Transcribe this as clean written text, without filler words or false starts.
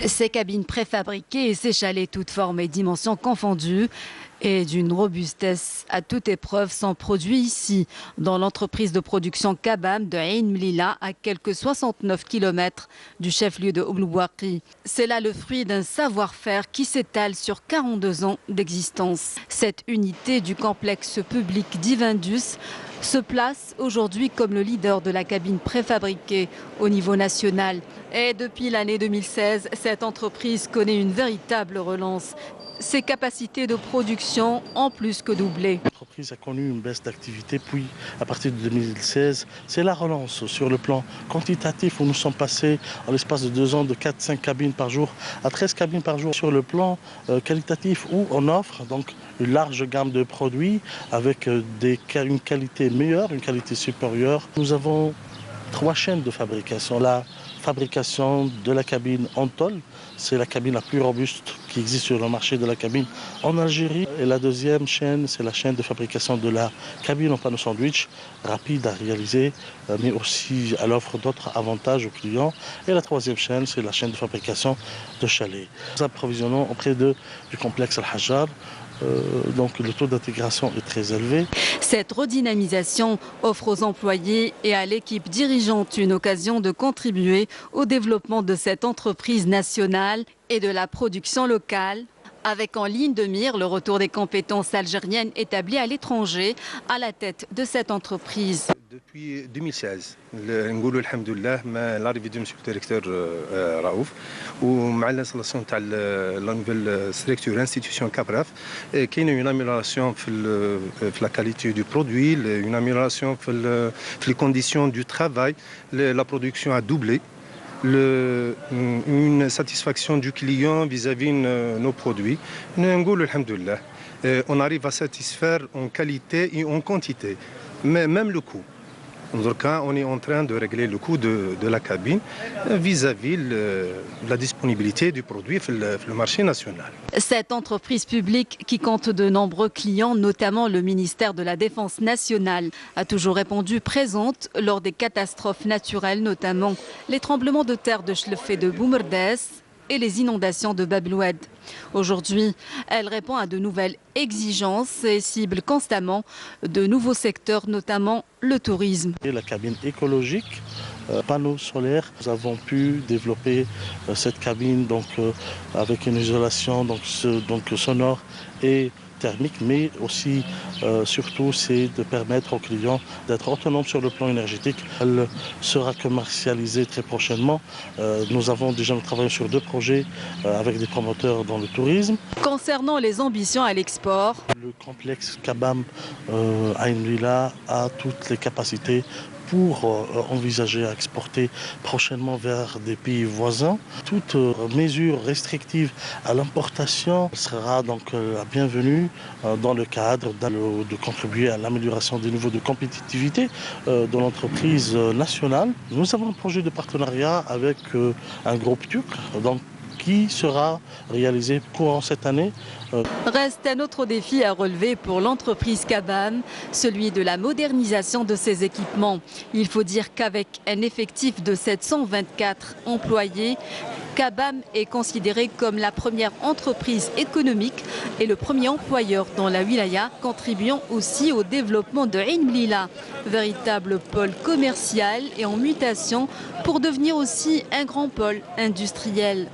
Ces cabines préfabriquées et ces chalets toutes formes et dimensions confondues et d'une robustesse à toute épreuve sont produits ici, dans l'entreprise de production Kabam de Ain Mlila, à quelques 69 km du chef-lieu de Oulouaki. C'est là le fruit d'un savoir-faire qui s'étale sur 42 ans d'existence. Cette unité du complexe public d'Ivindus se place aujourd'hui comme le leader de la cabine préfabriquée au niveau national. Et depuis l'année 2016, cette entreprise connaît une véritable relance. Ses capacités de production ont plus que doublé. L'entreprise a connu une baisse d'activité, puis à partir de 2016, c'est la relance sur le plan quantitatif où nous sommes passés en l'espace de 2 ans de 4-5 cabines par jour à 13 cabines par jour. Sur le plan qualitatif où on offre donc une large gamme de produits avec une qualité meilleure, une qualité supérieure. Nous avons 3 chaînes de fabrication. La fabrication de la cabine en tôle, c'est la cabine la plus robuste qui existe sur le marché de la cabine en Algérie. Et la deuxième chaîne, c'est la chaîne de fabrication de la cabine en panneau sandwich, rapide à réaliser, mais aussi à l'offre d'autres avantages aux clients. Et la troisième chaîne, c'est la chaîne de fabrication de chalets. Nous approvisionnons auprès du complexe Al-Hajjar. Donc le taux d'intégration est très élevé. Cette redynamisation offre aux employés et à l'équipe dirigeante une occasion de contribuer au développement de cette entreprise nationale et de la production locale, avec en ligne de mire le retour des compétences algériennes établies à l'étranger à la tête de cette entreprise. Depuis 2016, نقولوا الحمد لله مع l'arrivée de monsieur le directeur Raouf ومع l'installation تاع la nouvelle structure institution Cabraf كاينه une amélioration في la qualité du produit, une amélioration في les conditions du travail, la production a doublé. Une satisfaction du client vis-à-vis de nos produits. نقولوا الحمد لله on arrive à satisfaire en qualité et en quantité, mais même le coût. On est en train de régler le coût de la cabine vis-à-vis de la disponibilité du produit sur le marché national. Cette entreprise publique qui compte de nombreux clients, notamment le ministère de la Défense nationale, a toujours répondu présente lors des catastrophes naturelles, notamment les tremblements de terre de Chlef et de Boumerdès et les inondations de Bab el-Oued. Aujourd'hui, elle répond à de nouvelles exigences et cible constamment de nouveaux secteurs, notamment le tourisme. Et la cabine écologique, panneaux solaires, nous avons pu développer cette cabine donc, avec une isolation donc sonore et thermique, mais aussi surtout c'est de permettre aux clients d'être autonomes sur le plan énergétique. Elle sera commercialisée très prochainement. Nous avons déjà travaillé sur 2 projets avec des promoteurs dans le tourisme. Concernant les ambitions à l'export, le complexe Kabam Ain Mlila a toutes les capacités pour envisager à exporter prochainement vers des pays voisins. Toute mesure restrictive à l'importation sera donc la bienvenue dans le cadre de contribuer à l'amélioration des niveaux de compétitivité de l'entreprise nationale. Nous avons un projet de partenariat avec un groupe turc qui sera réalisé courant cette année. Reste un autre défi à relever pour l'entreprise Kabam, celui de la modernisation de ses équipements. Il faut dire qu'avec un effectif de 724 employés, Kabam est considéré comme la première entreprise économique et le premier employeur dans la wilaya, contribuant aussi au développement de Ain Mlila, véritable pôle commercial et en mutation pour devenir aussi un grand pôle industriel.